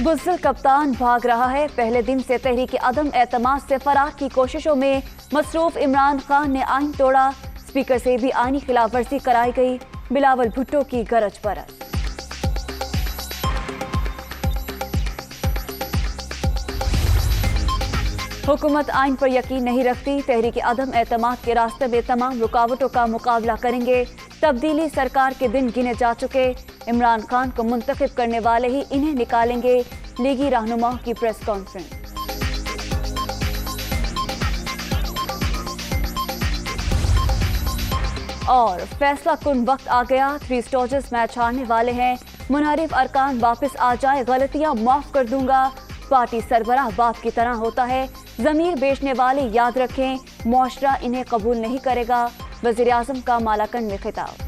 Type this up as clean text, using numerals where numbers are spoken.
بزدل کپتان بھاگ رہا ہے۔ پہلے دن سے تحریک عدم اعتماد سے فرار کی کوششوں میں مصروف عمران خان نے آئین توڑا۔ اسپیکر سے بھی آئینی خلاف ورزی کرائی گئی۔ بلاول بھٹو کی گرج برس۔ حکومت آئین پر یقین نہیں رکھتی، تحریک عدم اعتماد کے راستے میں تمام رکاوٹوں کا مقابلہ کریں گے۔ تبدیلی سرکار کے دن گنے جا چکے، عمران خان کو منتخب کرنے والے ہی انہیں نکالیں گے۔ لیگی رہنماؤں کی پریس کانفرنس۔ اور فیصلہ کن وقت آ گیا، 3 اسٹوجز میچ ہارنے والے ہیں، منحرف ارکان واپس آ جائیں، غلطیاں معاف کر دوں گا۔ پارٹی سربراہ باپ کی طرح ہوتا ہے، ضمیر بیچنے والے یاد رکھیں، معاشرہ انہیں قبول نہیں کرے گا۔ وزیر اعظم کا مالاکنڈ میں خطاب۔